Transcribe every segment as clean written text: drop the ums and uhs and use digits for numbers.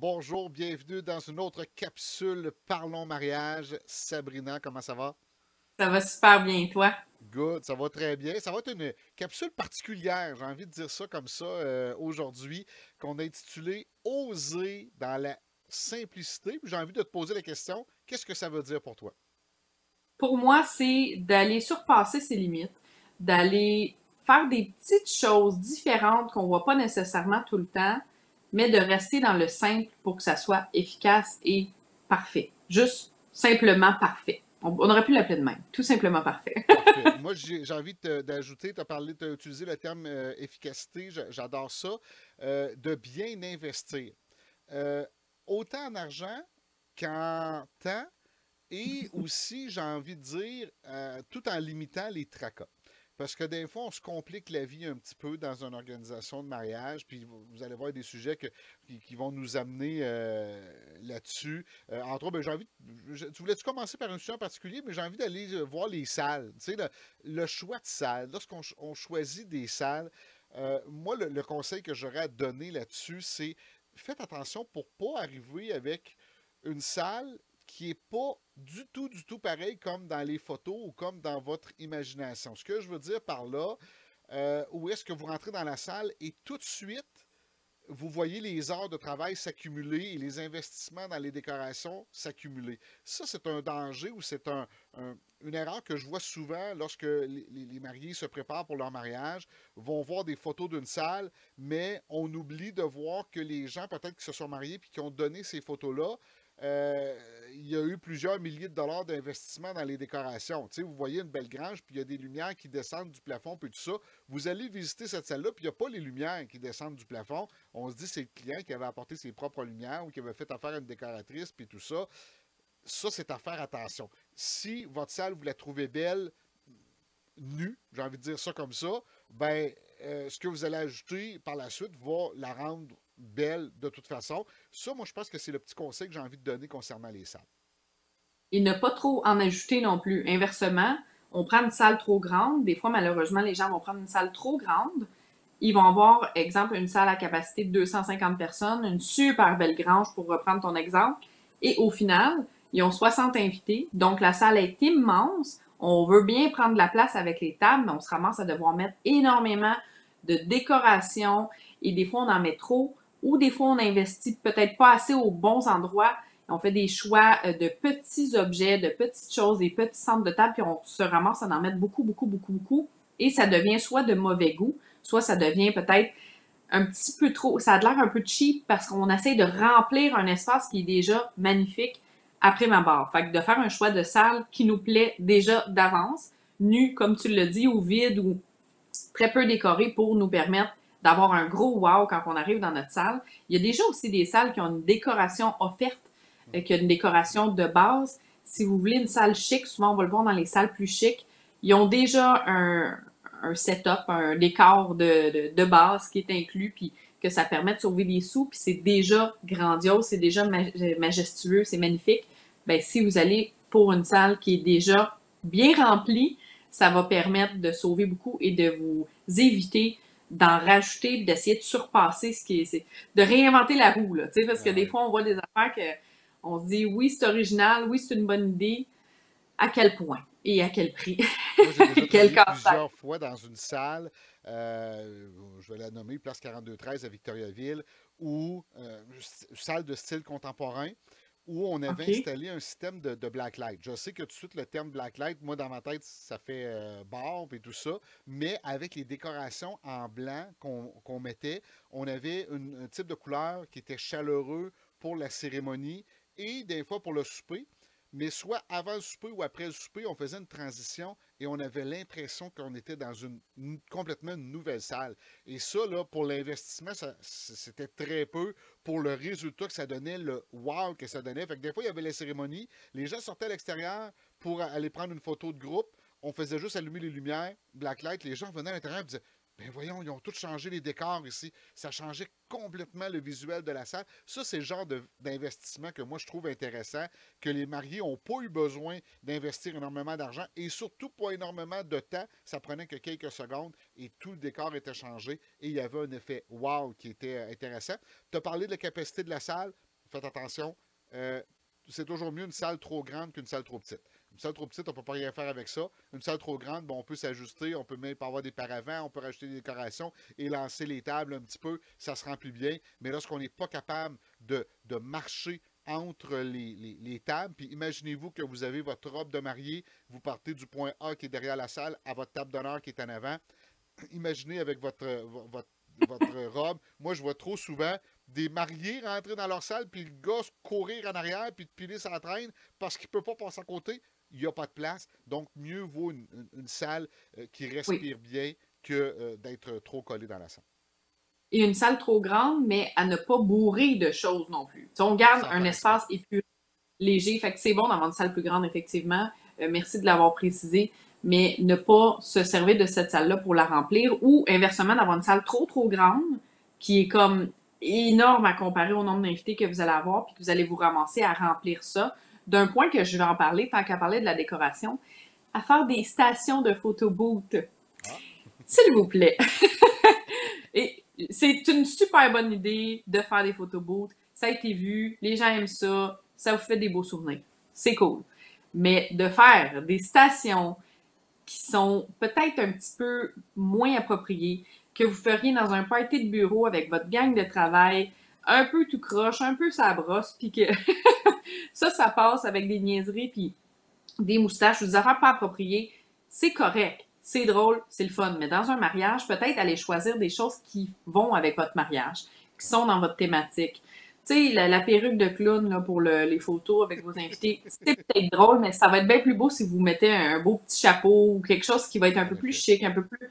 Bonjour, bienvenue dans une autre capsule Parlons mariage. Sabrina, comment ça va? Ça va super bien, toi? Good, ça va très bien. Ça va être une capsule particulière, j'ai envie de dire ça comme ça aujourd'hui, qu'on a intitulée Oser dans la simplicité. Puis j'ai envie de te poser la question, qu'est-ce que ça veut dire pour toi? Pour moi, c'est d'aller surpasser ses limites, d'aller faire des petites choses différentes qu'on voit pas nécessairement tout le temps, mais de rester dans le simple pour que ça soit efficace et parfait. Juste simplement parfait. On aurait pu l'appeler de même. Tout simplement parfait. Parfait. Moi, j'ai envie d'ajouter, tu as parlé, tu as utilisé le terme efficacité, j'adore ça, de bien investir. Euh, Autant en argent qu'en temps. Et aussi, j'ai envie de dire, tout en limitant les tracas. Parce que des fois, on se complique la vie un petit peu dans une organisation de mariage, puis vous allez voir des sujets qui vont nous amener là-dessus. Entre autres, ben, tu voulais-tu commencer par un sujet en particulier, mais j'ai envie d'aller voir les salles. Tu sais, le choix de salles, on choisit des salles, moi, le conseil que j'aurais à donner là-dessus, c'est faites attention pour ne pas arriver avec une salle qui n'est pas du tout pareil comme dans les photos ou comme dans votre imagination. Ce que je veux dire par là, où est-ce que vous rentrez dans la salle et tout de suite, vous voyez les heures de travail s'accumuler et les investissements dans les décorations s'accumuler. Ça, c'est un danger ou c'est une erreur que je vois souvent lorsque les mariés se préparent pour leur mariage, vont voir des photos d'une salle, mais on oublie de voir que les gens peut-être qui se sont mariés puis qui ont donné ces photos-là, euh, il y a eu plusieurs milliers de dollars d'investissement dans les décorations. Tu sais, vous voyez une belle grange, puis il y a des lumières qui descendent du plafond, puis tout ça. Vous allez visiter cette salle-là, puis il n'y a pas les lumières qui descendent du plafond. On se dit que c'est le client qui avait apporté ses propres lumières ou qui avait fait affaire à une décoratrice, puis tout ça. Ça, c'est à faire attention. Si votre salle, vous la trouvez belle, nue, j'ai envie de dire ça comme ça, ben, ce que vous allez ajouter par la suite va la rendre belle de toute façon. Ça, moi, je pense que c'est le petit conseil que j'ai envie de donner concernant les salles. Et ne pas trop en ajouter non plus. Inversement, on prend une salle trop grande. Des fois, malheureusement, les gens vont prendre une salle trop grande. Ils vont avoir, exemple, une salle à capacité de 250 personnes, une super belle grange pour reprendre ton exemple. Et au final, ils ont 60 invités. Donc, la salle est immense. On veut bien prendre la place avec les tables, mais on se ramasse à devoir mettre énormément de décoration. Et des fois, on en met trop. Ou des fois, on investit peut-être pas assez aux bons endroits. On fait des choix de petits objets, de petites choses, des petits centres de table, puis on se ramasse à en mettre beaucoup, beaucoup, beaucoup, beaucoup. Et ça devient soit de mauvais goût, soit ça devient peut-être un petit peu trop, ça a l'air un peu cheap parce qu'on essaye de remplir un espace qui est déjà magnifique après ma barre. Fait que de faire un choix de salle qui nous plaît déjà d'avance, nu, comme tu le dis, ou vide ou très peu décoré pour nous permettre d'avoir un gros wow quand on arrive dans notre salle. Il y a déjà aussi des salles qui ont une décoration offerte, qui a une décoration de base. Si vous voulez une salle chic, souvent on va le voir dans les salles plus chics, ils ont déjà un setup, un décor de base qui est inclus, puis que ça permet de sauver des sous, puis c'est déjà grandiose, c'est déjà majestueux, c'est magnifique. Ben, si vous allez pour une salle qui est déjà bien remplie, ça va permettre de sauver beaucoup et de vous éviter d'en rajouter, d'essayer de surpasser ce qui est, de réinventer la roue, là, tu sais, parce que Ah des oui. fois, on voit des affaires que on se dit, oui, c'est original, oui, c'est une bonne idée, à quel point et à quel prix, Moi, j'ai déjà quel travaillé casse-tête. plusieurs fois dans une salle, je vais la nommer, Place 4213 à Victoriaville, ou salle de style contemporain, où on avait OK. installé un système de blacklight. Je sais que tout de suite, le terme blacklight, moi, dans ma tête, ça fait barbe et tout ça, mais avec les décorations en blanc qu'on mettait, on avait un type de couleur qui était chaleureux pour la cérémonie et des fois pour le souper. Mais soit avant le souper ou après le souper, on faisait une transition et on avait l'impression qu'on était dans complètement une nouvelle salle. Et ça, là, pour l'investissement, c'était très peu pour le résultat que ça donnait, le wow que ça donnait. Fait que des fois, il y avait les cérémonies, les gens sortaient à l'extérieur pour aller prendre une photo de groupe. On faisait juste allumer les lumières, blacklight, les gens venaient à l'intérieur et disaient ben voyons, ils ont tous changé les décors ici. Ça changeait complètement le visuel de la salle. Ça, c'est le genre d'investissement que moi je trouve intéressant, que les mariés n'ont pas eu besoin d'investir énormément d'argent et surtout pas énormément de temps. Ça prenait que quelques secondes et tout le décor était changé et il y avait un effet wow qui était intéressant. Tu as parlé de la capacité de la salle. faites attention, c'est toujours mieux une salle trop grande qu'une salle trop petite. Une salle trop petite, on ne peut pas rien faire avec ça. Une salle trop grande, bon, on peut s'ajuster, on peut même avoir des paravents, on peut rajouter des décorations et lancer les tables un petit peu, ça se remplit bien. Mais lorsqu'on n'est pas capable de marcher entre les tables, puis imaginez-vous que vous avez votre robe de mariée, vous partez du point A qui est derrière la salle à votre table d'honneur qui est en avant. Imaginez avec votre robe. Moi, je vois trop souvent des mariés rentrer dans leur salle, puis le gars courir en arrière, puis de piler sa traîne parce qu'il ne peut pas passer à côté. Il n'y a pas de place. Donc, mieux vaut une salle qui Oui. respire bien que d'être trop collé dans la salle. Et une salle trop grande, mais à ne pas bourrer de choses non plus. Tu sais, on garde Sans un faire exprès. espace épuré, léger. Fait que c'est bon d'avoir une salle plus grande, effectivement. Merci de l'avoir précisé. Mais ne pas se servir de cette salle-là pour la remplir ou inversement d'avoir une salle trop trop grande qui est comme énorme à comparer au nombre d'invités que vous allez avoir puis que vous allez vous ramasser à remplir ça. D'un point que je vais en parler, tant qu'à parler de la décoration, à faire des stations de photobooth. Ah, S'il vous plaît. Et c'est une super bonne idée de faire des photobooths. Ça a été vu, les gens aiment ça, ça vous fait des beaux souvenirs. C'est cool. Mais de faire des stations qui sont peut-être un petit peu moins appropriées, que vous feriez dans un party de bureau avec votre gang de travail, un peu tout croche, un peu ça brosse, puis que ça passe avec des niaiseries, puis des moustaches ou des affaires pas appropriées, c'est correct. C'est drôle, c'est le fun. Mais dans un mariage, peut-être aller choisir des choses qui vont avec votre mariage, qui sont dans votre thématique. Tu sais, la perruque de clown là, pour les photos avec vos invités, c'est peut-être drôle, mais ça va être bien plus beau si vous mettez un beau petit chapeau ou quelque chose qui va être un en peu plus effet. chic, un peu plus...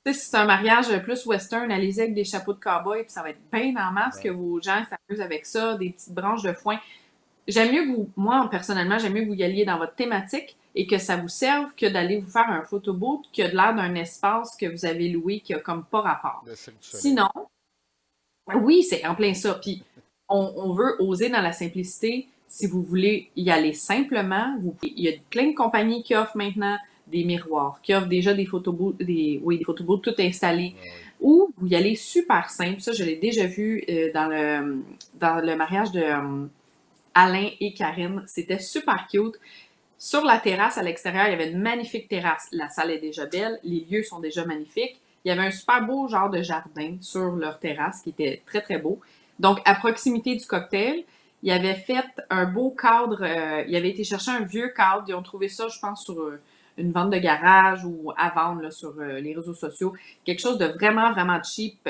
Tu sais, si c'est un mariage plus western, allez-y avec des chapeaux de cow-boy, puis ça va être bien en masse que Ouais. vos gens s'amusent avec ça, des petites branches de foin. J'aime mieux que vous, moi, personnellement, j'aime mieux que vous y alliez dans votre thématique et que ça vous serve que d'aller vous faire un photobooth qui a de l'air d'un espace que vous avez loué qui a comme pas rapport. Le Cirque du Soleil. Sinon, oui, c'est en plein ça. Puis, on veut oser dans la simplicité. Si vous voulez y aller simplement, il y a plein de compagnies qui offrent maintenant des miroirs, qui offrent déjà des photobooths, des photobooths tout installés, Ah oui. ou vous y allez super simple. Ça, je l'ai déjà vu dans le mariage de Alain et Karine. C'était super cute. Sur la terrasse à l'extérieur, il y avait une magnifique terrasse. La salle est déjà belle, les lieux sont déjà magnifiques. Il y avait un super beau genre de jardin sur leur terrasse qui était très très beau. Donc à proximité du cocktail, il avait fait un beau cadre. Il avait été chercher un vieux cadre. Ils ont trouvé ça, je pense, sur une vente de garage ou à vendre là, sur les réseaux sociaux. Quelque chose de vraiment vraiment cheap,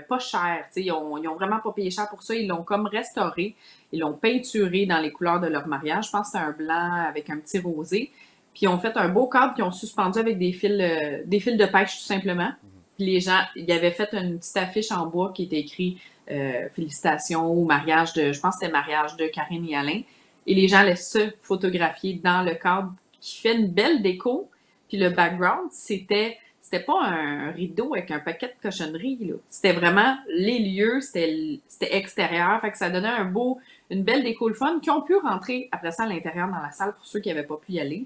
pas cher. Ils ont vraiment pas payé cher pour ça. Ils l'ont comme restauré. Ils l'ont peinturé dans les couleurs de leur mariage. Je pense que c'était un blanc avec un petit rosé. Puis ils ont fait un beau cadre qu'ils ont suspendu avec des fils de pêche tout simplement. Mhm. Puis les gens, ils avaient fait une petite affiche en bois qui était écrit félicitations au mariage de, je pense que c'était mariage de Karine et Alain. Et les gens laissent se photographier dans le cadre qui fait une belle déco. Puis le background, c'était pas un rideau avec un paquet de cochonneries, là. C'était vraiment les lieux, c'était extérieur. Fait que ça donnait une belle déco le fun, qui ont pu rentrer après ça à l'intérieur dans la salle pour ceux qui n'avaient pas pu y aller,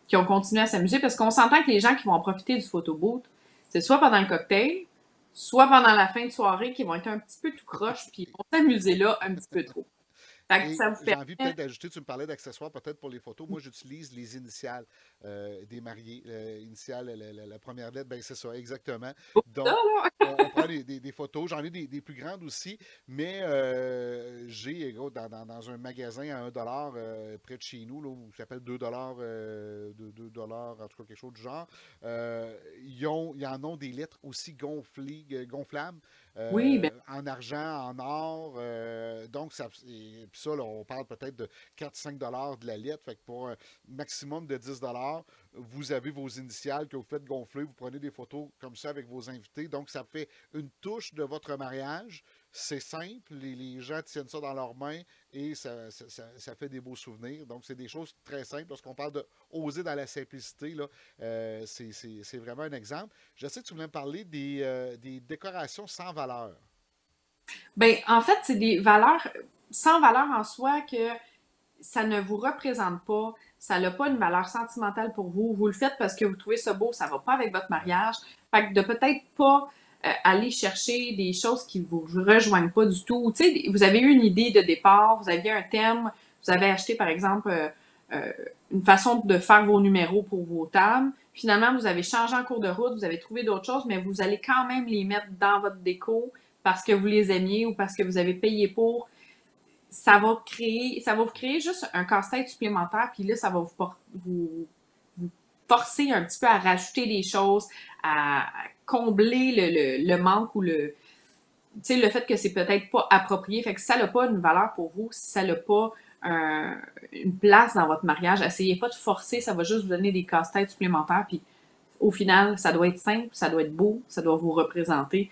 qui ont continué à s'amuser parce qu'on s'entend que les gens qui vont en profiter du photobooth, c'est soit pendant le cocktail, soit pendant la fin de soirée qui vont être un petit peu tout croche puis ils vont s'amuser là un petit peu trop. Fait que Et ça vous j'ai envie permet... peut-être d'ajouter, tu me parlais d'accessoires peut-être pour les photos. Moi, j'utilise les initiales des mariés. Initiales, la première lettre, ben c'est ça, exactement. Ça, Donc, là. on prend des photos. J'en ai des plus grandes aussi, mais j'ai, gros, dans un magasin à 1$ près de chez nous, là, où ça s'appelle 2$, 2$, en tout cas quelque chose du genre, ils en ont des lettres aussi gonflables. Oui, ben En argent, en or. Donc, puis ça, là, on parle peut-être de 4-5$ de la lettre. Fait que pour un maximum de 10$, vous avez vos initiales que vous faites gonfler. Vous prenez des photos comme ça avec vos invités. Donc, ça fait une touche de votre mariage. C'est simple. Les gens tiennent ça dans leurs mains et ça fait des beaux souvenirs. Donc, c'est des choses très simples. Lorsqu'on parle de oser dans la simplicité, là, c'est vraiment un exemple. Je sais que tu voulais me parler des décorations sans valeur. ben, en fait, c'est des valeurs sans valeur en soi que ça ne vous représente pas, ça n'a pas une valeur sentimentale pour vous. Vous le faites parce que vous trouvez ça beau, ça va pas avec votre Ouais. mariage. Fait que de peut-être pas. aller chercher des choses qui ne vous rejoignent pas du tout. Tu sais, vous avez eu une idée de départ, vous aviez un thème, vous avez acheté, par exemple, une façon de faire vos numéros pour vos tables. Finalement, vous avez changé en cours de route, vous avez trouvé d'autres choses, mais vous allez quand même les mettre dans votre déco parce que vous les aimiez ou parce que vous avez payé pour. Ça va vous créer juste un casse-tête supplémentaire, puis là, ça va vous forcer un petit peu à rajouter des choses, à combler le manque ou le fait que c'est peut-être pas approprié. Fait que si ça n'a pas une valeur pour vous, si ça n'a pas une place dans votre mariage, essayez pas de forcer, ça va juste vous donner des casse-têtes supplémentaires. Puis au final, ça doit être simple, ça doit être beau, ça doit vous représenter.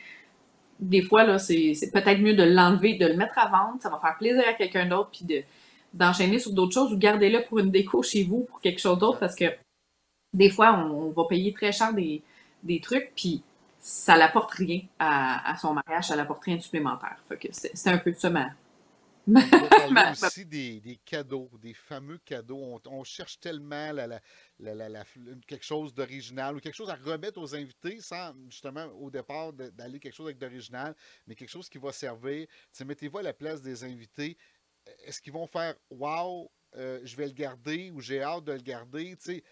Des fois, là, c'est peut-être mieux de l'enlever, de le mettre à vendre, ça va faire plaisir à quelqu'un d'autre, puis d'enchaîner sur d'autres choses ou gardez-le pour une déco chez vous, pour quelque chose d'autre, parce que des fois, on va payer très cher des trucs, puis ça n'apporte rien à son mariage, ça n'apporte rien de supplémentaire. Fait que c'est un peu de ça On va parler aussi des cadeaux, des fameux cadeaux. On cherche tellement quelque chose d'original ou quelque chose à remettre aux invités sans, justement, au départ, d'aller quelque chose avec d'original, mais quelque chose qui va servir. T'sais, mettez-vous à la place des invités. Est-ce qu'ils vont faire Wow, je vais le garder ou j'ai hâte de le garder? T'sais,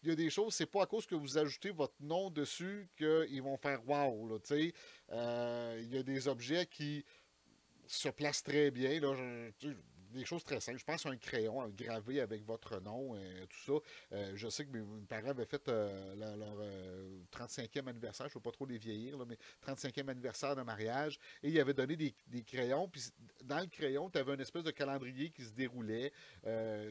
il y a des choses, c'est pas à cause que vous ajoutez votre nom dessus qu'ils vont faire wow. Là, il y a des objets qui se placent très bien. Là, des choses très simples. Je pense à un crayon gravé avec votre nom, tout ça. Je sais que mes parents avaient fait leur 35e anniversaire, je ne veux pas trop les vieillir, là, mais 35e anniversaire de mariage, et ils avaient donné des crayons, puis dans le crayon, tu avais une espèce de calendrier qui se déroulait.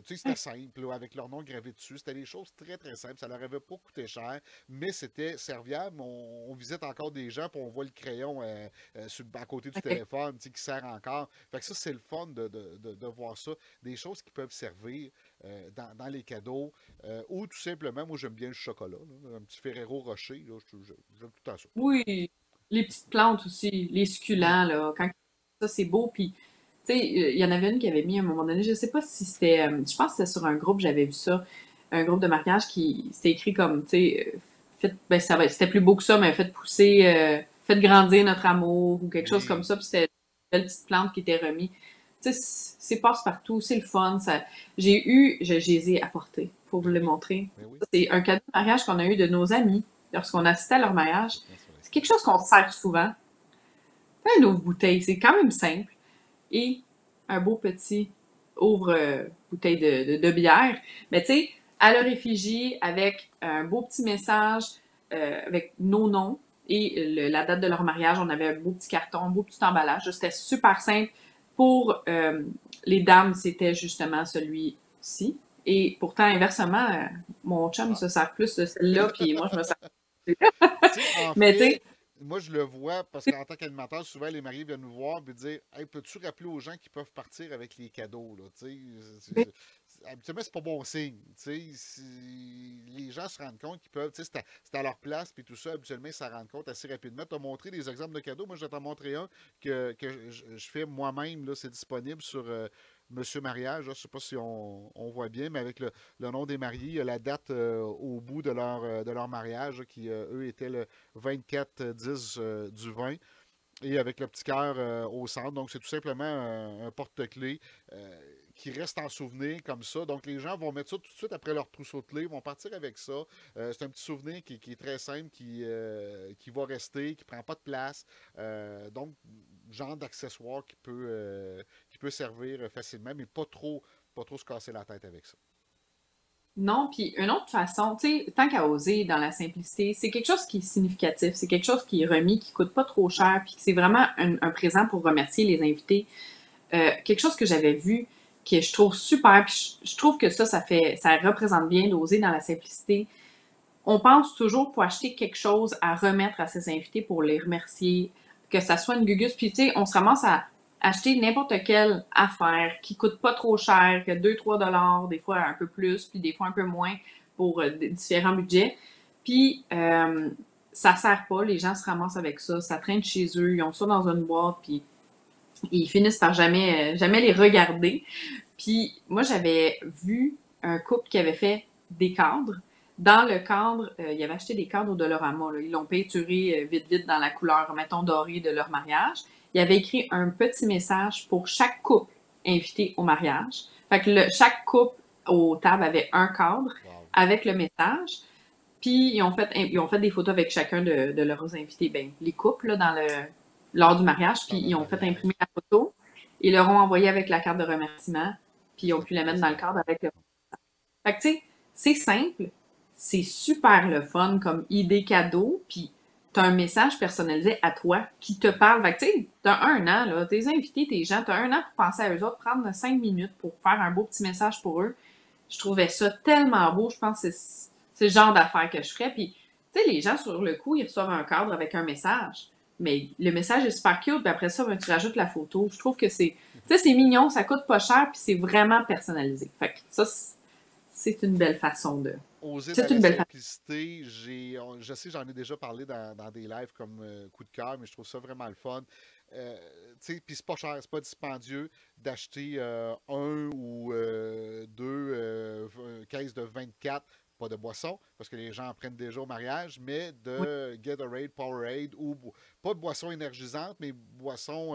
C'était simple, là, avec leur nom gravé dessus. C'était des choses très, très simples. Ça leur avait pas coûté cher, mais c'était serviable. On visite encore des gens, puis on voit le crayon à côté du téléphone qui sert encore. Fait que ça, c'est le fun de voir ça. Des choses qui peuvent servir dans les cadeaux. Ou tout simplement, moi, j'aime bien le chocolat. Là, un petit Ferrero Rocher. J'aime tout à ça. Oui, les petites plantes aussi, les succulents, là, quand ça, c'est beau. Puis, tu sais, il y en avait une qui avait mis à un moment donné, je sais pas si c'était, je pense que c'était sur un groupe, j'avais vu ça, un groupe de mariage qui, c'était écrit comme, tu sais, ben, c'était plus beau que ça, mais faites pousser, faites grandir notre amour ou quelque chose comme ça. Puis c'était une belle petite plante qui était remise. Tu sais, c'est passe-partout, c'est le fun. Je les ai apportés pour vous le montrer. Oui. C'est un cadeau de mariage qu'on a eu de nos amis lorsqu'on assistait à leur mariage. C'est quelque chose qu'on sert souvent. Une ouvre-bouteille, c'est quand même simple. Et un beau petit ouvre-bouteille de bière. Mais tu sais, à leur effigie, avec un beau petit message, avec nos noms et la date de leur mariage. On avait un beau petit carton, un beau petit emballage. C'était super simple. Pour les dames, c'était justement celui-ci. Et pourtant, inversement, mon chum se sert plus de celle-là, puis moi, je me sers. Mais tu sais, moi, je le vois parce qu'en tant qu'animateur, souvent, les mariés viennent nous voir et dire Hey, peux-tu rappeler aux gens qui peuvent partir avec les cadeaux? Là? Habituellement, c'est pas bon signe. Si les gens se rendent compte qu'ils peuvent, c'est à leur place, puis tout ça, habituellement, ils s'en rendent compte assez rapidement. Tu as montré des exemples de cadeaux. Moi, je vais t'en montrer un que je fais moi-même. C'est disponible sur Monsieur Mariage. Je ne sais pas si on voit bien, mais avec le nom des mariés, il y a la date au bout de leur mariage, qui, eux, étaient le 24-10 du 20. Et avec le petit cœur au centre. Donc, c'est tout simplement un porte-clés qui reste en souvenir comme ça. Donc, les gens vont mettre ça tout de suite après leur trousseau de clés, vont partir avec ça. C'est un petit souvenir qui est très simple, qui va rester, qui ne prend pas de place. Donc, genre d'accessoire qui peut servir facilement, mais pas trop se casser la tête avec ça. Non, puis une autre façon, tu sais, tant qu'à oser dans la simplicité, c'est quelque chose qui est significatif, c'est quelque chose qui est remis, qui coûte pas trop cher, puis c'est vraiment un présent pour remercier les invités. Quelque chose que j'avais vu, que je trouve super, puis je trouve que ça représente bien d'oser dans la simplicité. On pense toujours pour acheter quelque chose à remettre à ses invités pour les remercier, que ça soit une gugus, puis tu sais, on se ramasse à acheter n'importe quelle affaire qui coûte pas trop cher, que 2-3 $, des fois un peu plus, puis des fois un peu moins pour différents budgets. Puis ça sert pas, les gens se ramassent avec ça, ça traîne chez eux, ils ont ça dans une boîte, puis ils finissent par jamais les regarder. Puis moi, j'avais vu un couple qui avait fait des cadres Dans le cadre, ils avaient acheté des cadres au Dollarama, là. Ils l'ont peinturé vite, vite dans la couleur, mettons, dorée de leur mariage. Ils avaient écrit un petit message pour chaque couple invité au mariage. Fait que chaque couple aux tables avait un cadre Wow. avec le message. Puis ils ont fait des photos avec chacun de leurs invités, ben, les couples là, lors du mariage. Puis Dans le ils ont fait mariage. imprimer la photo. Ils leur ont envoyé avec la carte de remerciement. Puis ils ont pu la mettre dans le Excellent. cadre avec le. Fait que tu sais, c'est simple, c'est super le fun comme idée cadeau. Puis t'as un message personnalisé à toi qui te parle. Fait que tu sais, t'as un an, là, tes invités, tes gens, t'as un an pour penser à eux autres, prendre 5 minutes pour faire un beau petit message pour eux. Je trouvais ça tellement beau. Je pense que c'est le genre d'affaires que je ferais. Puis, tu sais, les gens, sur le coup, ils reçoivent un cadre avec un message. Mais le message est super cute. Puis après ça, ben, tu rajoutes la photo. Je trouve que tu sais, c'est mignon, ça coûte pas cher, puis c'est vraiment personnalisé. Fait que ça, c'est une belle façon de. Oser dans C'est la une belle façon. simplicité, je sais, j'en ai déjà parlé dans des lives comme coup de cœur, mais je trouve ça vraiment le fun. Euh, tu sais, puis c'est pas cher, c'est pas dispendieux d'acheter un ou deux caisses de 24, pas de boisson, parce que les gens en prennent déjà au mariage, mais Oui. de Gatorade, Powerade, ou pas de boisson énergisante, mais boisson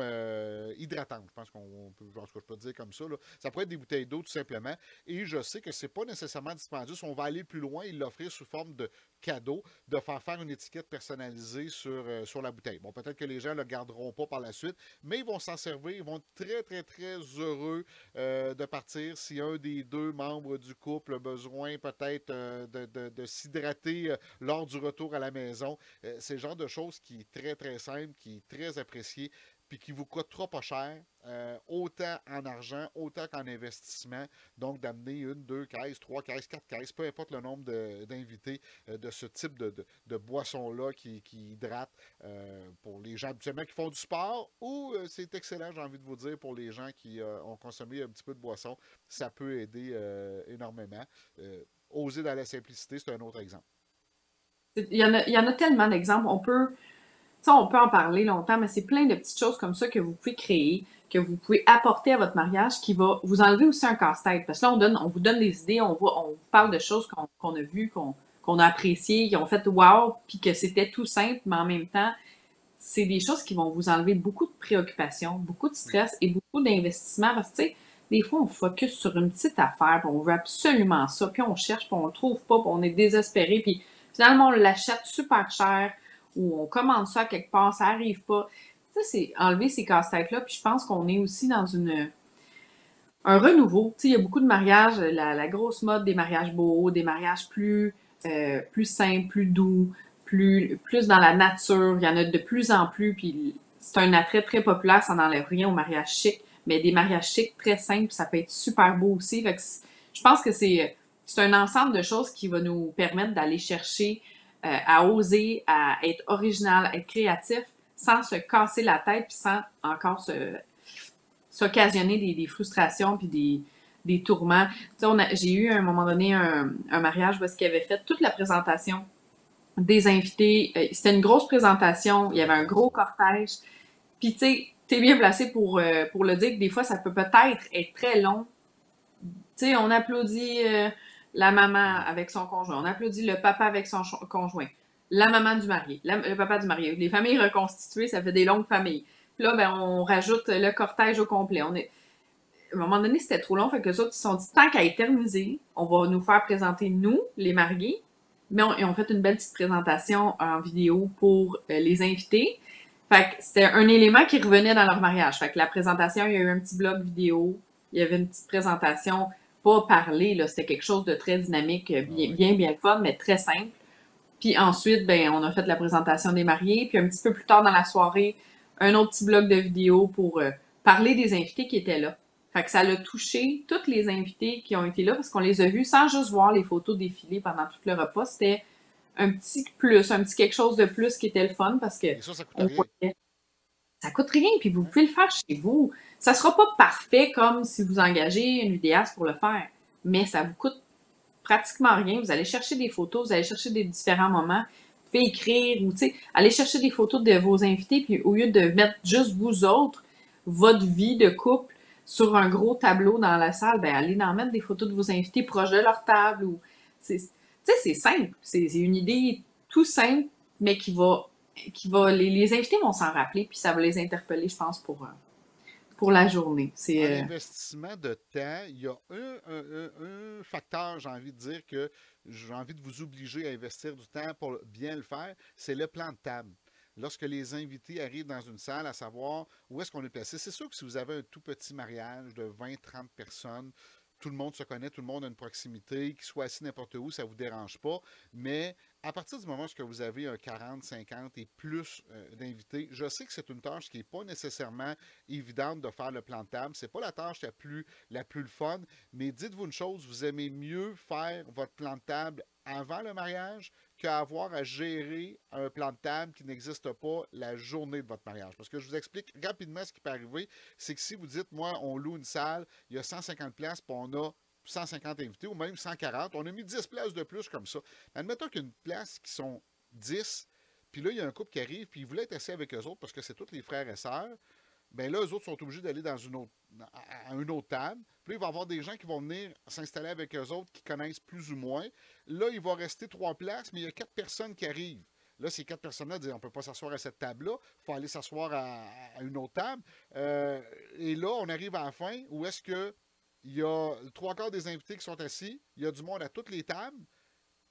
hydratante. Je pense qu'on peut, je peux dire comme ça, là. Ça pourrait être des bouteilles d'eau tout simplement. Et je sais que c'est pas nécessairement dispendieux. Si on va aller plus loin et l'offrir sous forme de cadeau, de faire une étiquette personnalisée sur la bouteille. Bon, peut-être que les gens ne le garderont pas par la suite, mais ils vont s'en servir. Ils vont être très, très, très heureux de partir si un des deux membres du couple a besoin peut-être de s'hydrater lors du retour à la maison. C'est le genre de choses qui est très, très simple, qui est très apprécié, puis qui vous coûtera pas cher, autant en argent, autant qu'en investissement. Donc, d'amener une, deux caisses, trois caisses, quatre caisses, peu importe le nombre d'invités de ce type de boisson-là qui hydrate pour les gens habituellement qui font du sport, ou c'est excellent, j'ai envie de vous dire, pour les gens qui ont consommé un petit peu de boisson. Ça peut aider énormément. Oser dans la simplicité, c'est un autre exemple. Il y en a tellement d'exemples. On peut en parler longtemps, mais c'est plein de petites choses comme ça que vous pouvez créer, que vous pouvez apporter à votre mariage qui va vous enlever aussi un casse-tête. Parce que là, on vous donne des idées, on vous parle de choses qu'on a vues, qu'on a appréciées, qui ont fait wow, puis que c'était tout simple, mais en même temps, c'est des choses qui vont vous enlever beaucoup de préoccupations, beaucoup de stress et beaucoup d'investissement. Parce que, tu sais, des fois, on focus sur une petite affaire, puis on veut absolument ça, puis on cherche, puis on le trouve pas, puis on est désespéré, puis finalement, on l'achète super cher, ou on commande ça quelque part, ça arrive pas. Tu sais, c'est enlever ces casse-têtes-là, puis je pense qu'on est aussi dans un renouveau. Tu sais, il y a beaucoup de mariages, la grosse mode des mariages beaux, des mariages plus simples, plus doux, plus dans la nature. Il y en a de plus en plus, puis c'est un attrait très populaire, ça n'enlève rien au mariage chic, mais des mariages chics très simples, ça peut être super beau aussi. Fait que je pense que c'est un ensemble de choses qui va nous permettre d'aller chercher, à oser, à être original, à être créatif, sans se casser la tête, puis sans encore s'occasionner des frustrations puis des tourments. Tu sais, j'ai eu à un moment donné un mariage où est-ce qu'il avait fait toute la présentation des invités. C'était une grosse présentation, il y avait un gros cortège. Puis tu sais, t'es bien placé pour le dire que des fois, ça peut peut-être être très long. Tu sais, on applaudit la maman avec son conjoint, on applaudit le papa avec son conjoint, la maman du marié, le papa du marié. Les familles reconstituées, ça fait des longues familles. Puis là, ben, on rajoute le cortège au complet. À un moment donné, c'était trop long, fait que les autres, ils se sont dit, tant qu'à éterniser, on va nous faire présenter, nous, les mariés, mais ils ont fait une belle petite présentation en vidéo pour les invités. Fait que c'était un élément qui revenait dans leur mariage. Fait que la présentation, il y a eu un petit blog vidéo, il y avait une petite présentation, pas parlée, là, c'était quelque chose de très dynamique, bien fun, mais très simple. Puis ensuite, ben, on a fait la présentation des mariés, puis un petit peu plus tard dans la soirée, un autre petit blog de vidéo pour parler des invités qui étaient là. Fait que ça l'a touché tous les invités qui ont été là parce qu'on les a vus sans juste voir les photos défiler pendant tout le repas. C'était un petit plus, un petit quelque chose de plus qui était le fun parce que Et ça coûte on rien. voyait. Ça coûte rien, puis vous Hein? pouvez le faire chez vous. Ça sera pas parfait comme si vous engagez une vidéaste pour le faire, mais ça vous coûte pratiquement rien. Vous allez chercher des photos, vous allez chercher des différents moments, vous pouvez écrire ou, tu sais, aller chercher des photos de vos invités, puis au lieu de mettre juste vous autres, votre vie de couple sur un gros tableau dans la salle, ben allez en mettre des photos de vos invités proches de leur table ou Tu sais, c'est simple. C'est une idée tout simple, mais les invités vont s'en rappeler, puis ça va les interpeller, je pense, pour la journée. En C'est investissement de temps, il y a un facteur, j'ai envie de dire, que j'ai envie de vous obliger à investir du temps pour bien le faire, c'est le plan de table. Lorsque les invités arrivent dans une salle, à savoir où est-ce qu'on est placé. C'est sûr que si vous avez un tout petit mariage de 20-30 personnes, tout le monde se connaît, tout le monde a une proximité, qu'il soit assis n'importe où, ça ne vous dérange pas. Mais à partir du moment où vous avez un 40, 50 et plus d'invités, je sais que c'est une tâche qui n'est pas nécessairement évidente de faire le plan de table. C'est pas la tâche la plus le fun, mais dites-vous une chose, vous aimez mieux faire votre plan de table avant le mariage qu'à avoir à gérer un plan de table qui n'existe pas la journée de votre mariage. Parce que je vous explique rapidement ce qui peut arriver, c'est que si vous dites, moi, on loue une salle, il y a 150 places, puis on a 150 invités, ou même 140, on a mis 10 places de plus comme ça. Admettons qu'il y a une place qui sont 10, puis là, il y a un couple qui arrive, puis ils voulaient être assis avec eux autres parce que c'est tous les frères et sœurs. Ben là, eux autres sont obligés d'aller dans à une autre table. Puis là, il va y avoir des gens qui vont venir s'installer avec eux autres qui connaissent plus ou moins. Là, il va rester 3 places, mais il y a 4 personnes qui arrivent. Là, ces 4 personnes-là disent on ne peut pas s'asseoir à cette table-là, il faut aller s'asseoir à une autre table. Et là, on arrive à la fin où est-ce que il y a 3 quarts des invités qui sont assis, il y a du monde à toutes les tables,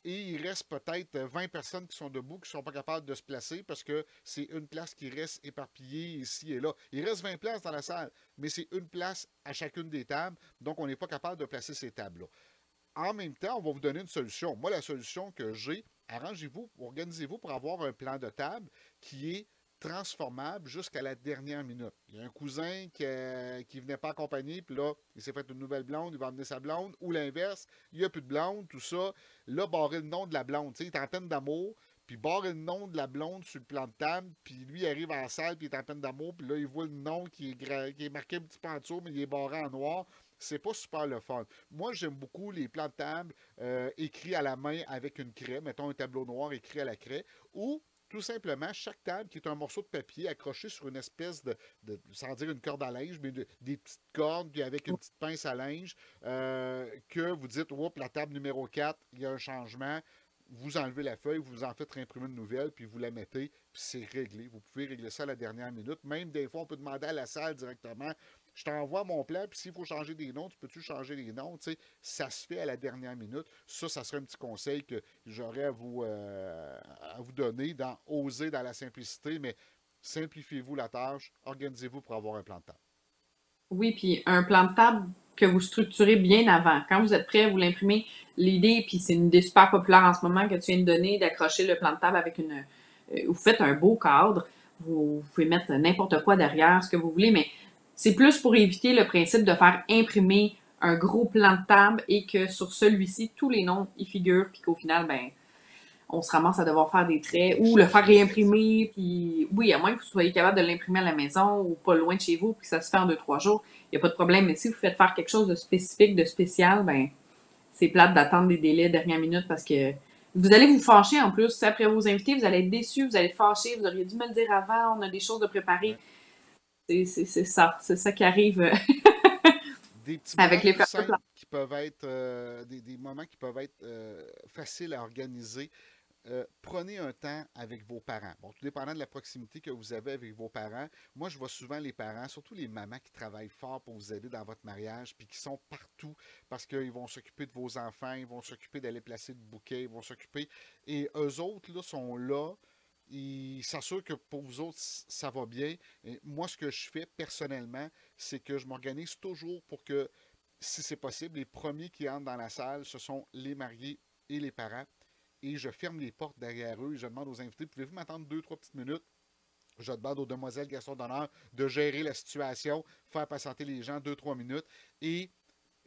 et il reste peut-être 20 personnes qui sont debout, qui ne sont pas capables de se placer parce que c'est une place qui reste éparpillée ici et là. Il reste 20 places dans la salle, mais c'est une place à chacune des tables, donc on n'est pas capable de placer ces tables-là. En même temps, on va vous donner une solution. Moi, la solution que j'ai, arrangez-vous, organisez-vous pour avoir un plan de table qui est transformable jusqu'à la dernière minute. Il y a un cousin qui ne venait pas accompagner, puis là, il s'est fait une nouvelle blonde, il va amener sa blonde, ou l'inverse, il n'y a plus de blonde, tout ça. Là, barrer le nom de la blonde. Tu sais, il est en peine d'amour, puis barrer le nom de la blonde sur le plan de table, puis lui, il arrive à la salle, puis il est en peine d'amour, puis là, il voit le nom qui est marqué un petit peu en dessous, mais il est barré en noir. C'est pas super le fun. Moi, j'aime beaucoup les plans de table écrits à la main avec une craie, mettons un tableau noir écrit à la craie, ou tout simplement, chaque table qui est un morceau de papier accroché sur une espèce sans dire une corde à linge, mais des petites cordes, puis avec une petite pince à linge, que vous dites, oups, la table numéro 4, il y a un changement. Vous enlevez la feuille, vous en faites réimprimer une nouvelle, puis vous la mettez, puis c'est réglé. Vous pouvez régler ça à la dernière minute. Même des fois, on peut demander à la salle directement, je t'envoie mon plan, puis s'il faut changer des noms, tu peux-tu changer les noms? Tu sais, ça se fait à la dernière minute. Ça serait un petit conseil que j'aurais à vous donner, dans oser dans la simplicité, mais simplifiez-vous la tâche, organisez-vous pour avoir un plan de temps. Oui, puis un plan de table que vous structurez bien avant. Quand vous êtes prêt, vous l'imprimez. L'idée, puis c'est une idée super populaire en ce moment que tu viens de donner, d'accrocher le plan de table avec vous faites un beau cadre. Vous pouvez mettre n'importe quoi derrière, ce que vous voulez, mais c'est plus pour éviter le principe de faire imprimer un gros plan de table et que sur celui-ci, tous les noms y figurent, puis qu'au final, ben, on se ramasse à devoir faire des traits Des ou le faire changements. réimprimer. Puis oui, à moins que vous soyez capable de l'imprimer à la maison ou pas loin de chez vous, puis que ça se fait en 2-3 jours, il n'y a pas de problème. Mais si vous faites faire quelque chose de spécifique, de spécial, ben c'est plate d'attendre des délais dernière minute parce que vous allez vous fâcher en plus. Après vos invités, vous allez être déçus, vous allez être fâchés, vous auriez dû me le dire avant, on a des choses de préparer. Ouais. C'est ça qui arrive Des petits moments avec les plus fameux plans. simples qui peuvent être des moments qui peuvent être faciles à organiser. Prenez un temps avec vos parents. Bon, tout dépendant de la proximité que vous avez avec vos parents. Moi, je vois souvent les parents, surtout les mamans qui travaillent fort pour vous aider dans votre mariage, puis qui sont partout parce qu'ils vont s'occuper de vos enfants, ils vont s'occuper d'aller placer le bouquet, ils vont s'occuper. Et eux autres, là, sont là. Ils s'assurent que pour vous autres, ça va bien. Et moi, ce que je fais personnellement, c'est que je m'organise toujours pour que, si c'est possible, les premiers qui entrent dans la salle, ce sont les mariés et les parents, et je ferme les portes derrière eux. Je demande aux invités, pouvez-vous m'attendre 2, 3 petites minutes? Je demande aux demoiselles garçons d'honneur de gérer la situation, faire patienter les gens 2, 3 minutes. Et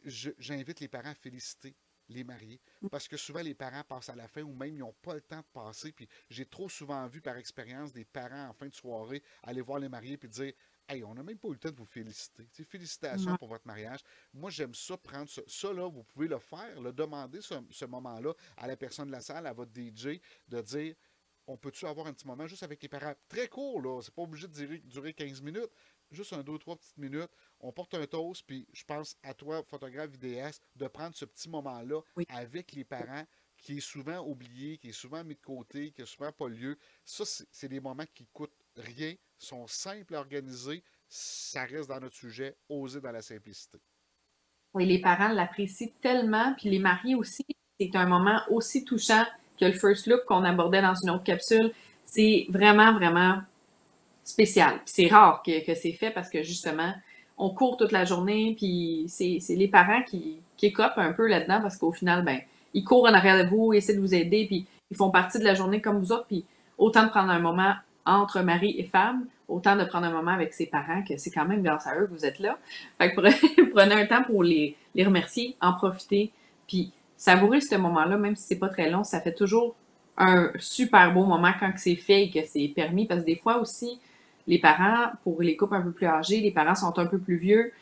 j'invite les parents à féliciter les mariés. Parce que souvent, les parents passent à la fin ou même ils n'ont pas le temps de passer. Puis j'ai trop souvent vu par expérience des parents en fin de soirée aller voir les mariés et dire Hey, on n'a même pas eu le temps de vous féliciter. T'sais, félicitations pour votre mariage. Moi, j'aime ça, prendre ça. Ça, là, vous pouvez le faire, le demander ce moment-là à la personne de la salle, à votre DJ, de dire on peut-tu avoir un petit moment juste avec les parents? Très court, là. C'est pas obligé de durer 15 minutes. Juste 2, 3 petites minutes. On porte un toast, puis je pense à toi, photographe, vidéaste, de prendre ce petit moment-là Oui. avec les parents qui est souvent oublié, qui est souvent mis de côté, qui n'a souvent pas lieu. Ça, c'est des moments qui coûtent rien, sont simples à organiser. Ça reste dans notre sujet, oser dans la simplicité. Oui, les parents l'apprécient tellement, puis les mariés aussi. C'est un moment aussi touchant que le first look qu'on abordait dans une autre capsule. C'est vraiment, vraiment spécial. Puis c'est rare que c'est fait parce que justement, on court toute la journée, puis c'est les parents qui écopent un peu là-dedans parce qu'au final, ben, ils courent en arrière de vous, ils essaient de vous aider, puis ils font partie de la journée comme vous autres, puis autant de prendre un moment entre mari et femme, autant de prendre un moment avec ses parents, que c'est quand même grâce à eux que vous êtes là. Fait que prenez un temps pour les remercier, en profiter, puis savourer ce moment-là, même si c'est pas très long, ça fait toujours un super beau moment quand c'est fait et que c'est permis, parce que des fois aussi, les parents, pour les couples un peu plus âgés, les parents sont un peu plus vieux.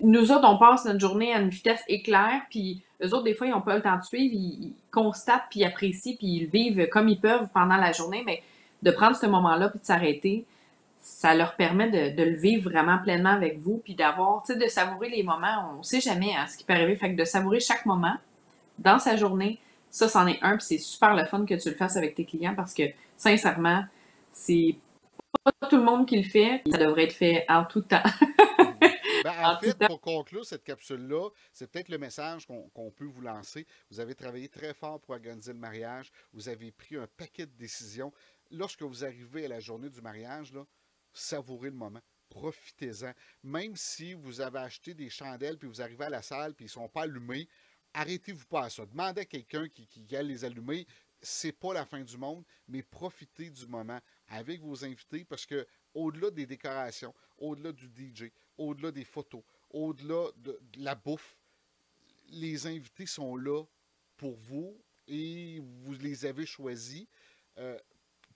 Nous autres, on passe notre journée à une vitesse éclair, puis eux autres, des fois, ils n'ont pas le temps de suivre, ils constatent, puis ils apprécient, puis ils vivent comme ils peuvent pendant la journée, mais de prendre ce moment-là, puis de s'arrêter, ça leur permet de le vivre vraiment pleinement avec vous, puis d'avoir, tu sais, de savourer les moments, on ne sait jamais ce qui peut arriver, fait que de savourer chaque moment dans sa journée, ça, c'en est un, puis c'est super le fun que tu le fasses avec tes clients, parce que, sincèrement, c'est pas tout le monde qui le fait, ça devrait être fait en tout temps. En fait, pour conclure cette capsule-là, c'est peut-être le message qu'on peut vous lancer. Vous avez travaillé très fort pour organiser le mariage. Vous avez pris un paquet de décisions. Lorsque vous arrivez à la journée du mariage, là, savourez le moment. Profitez-en. Même si vous avez acheté des chandelles, puis vous arrivez à la salle, puis ils ne sont pas allumés, arrêtez-vous pas à ça. Demandez à quelqu'un qui aille les allumer. C'est pas la fin du monde, mais profitez du moment avec vos invités parce que au-delà des décorations, au-delà du DJ, au-delà des photos, au-delà de la bouffe, les invités sont là pour vous et vous les avez choisis. Euh,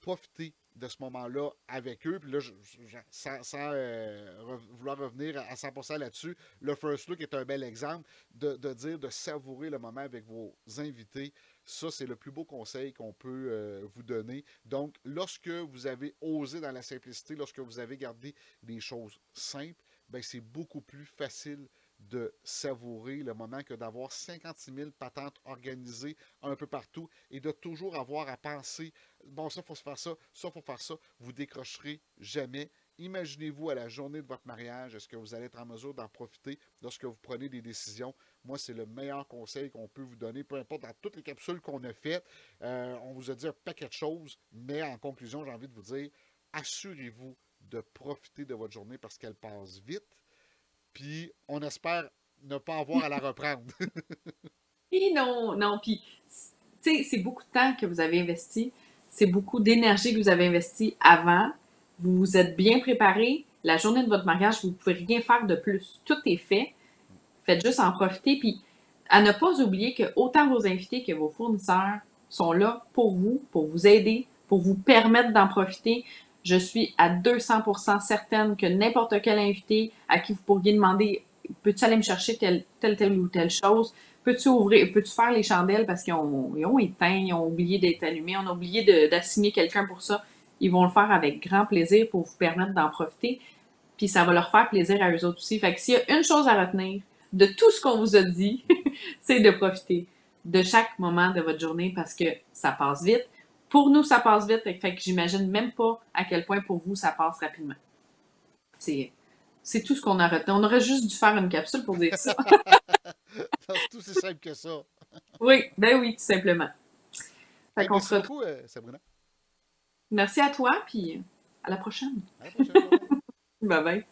Profitez de ce moment-là avec eux. Puis là, sans vouloir revenir à 100% là-dessus, le First Look est un bel exemple de dire, de savourer le moment avec vos invités. Ça, c'est le plus beau conseil qu'on peut vous donner. Donc, lorsque vous avez osé dans la simplicité, lorsque vous avez gardé des choses simples, ben, c'est beaucoup plus facile de savourer le moment que d'avoir 56 000 patentes organisées un peu partout et de toujours avoir à penser, bon, ça, il faut se faire ça, ça, il faut faire ça. Vous décrocherez jamais. Imaginez-vous à la journée de votre mariage, est-ce que vous allez être en mesure d'en profiter lorsque vous prenez des décisions? Moi, c'est le meilleur conseil qu'on peut vous donner, peu importe dans toutes les capsules qu'on a faites. On vous a dit un paquet de choses, mais en conclusion, j'ai envie de vous dire, assurez-vous de profiter de votre journée parce qu'elle passe vite. Puis on espère ne pas avoir à la reprendre. Et non, non, puis, tu sais, c'est beaucoup de temps que vous avez investi, c'est beaucoup d'énergie que vous avez investi avant, vous vous êtes bien préparé, la journée de votre mariage, vous ne pouvez rien faire de plus. Tout est fait, faites juste en profiter, puis à ne pas oublier que autant vos invités que vos fournisseurs sont là pour vous aider, pour vous permettre d'en profiter. Je suis à 200% certaine que n'importe quel invité à qui vous pourriez demander « Peux-tu aller me chercher telle ou telle chose? Peux-tu ouvrir, peux-tu faire les chandelles parce qu'ils ont éteint, ils ont oublié d'être allumés, on a oublié d'assigner quelqu'un pour ça. » Ils vont le faire avec grand plaisir pour vous permettre d'en profiter. Puis ça va leur faire plaisir à eux autres aussi. Fait que s'il y a une chose à retenir de tout ce qu'on vous a dit, c'est de profiter de chaque moment de votre journée parce que ça passe vite. Pour nous, ça passe vite. Fait que j'imagine même pas à quel point pour vous, ça passe rapidement. C'est tout ce qu'on a retenu. On aurait juste dû faire une capsule pour dire ça. C'est tout aussi simple que ça. Oui, ben oui, tout simplement. Hey, merci beaucoup, Sabrina. Merci à toi, puis à la prochaine. À la prochaine. Bye bye.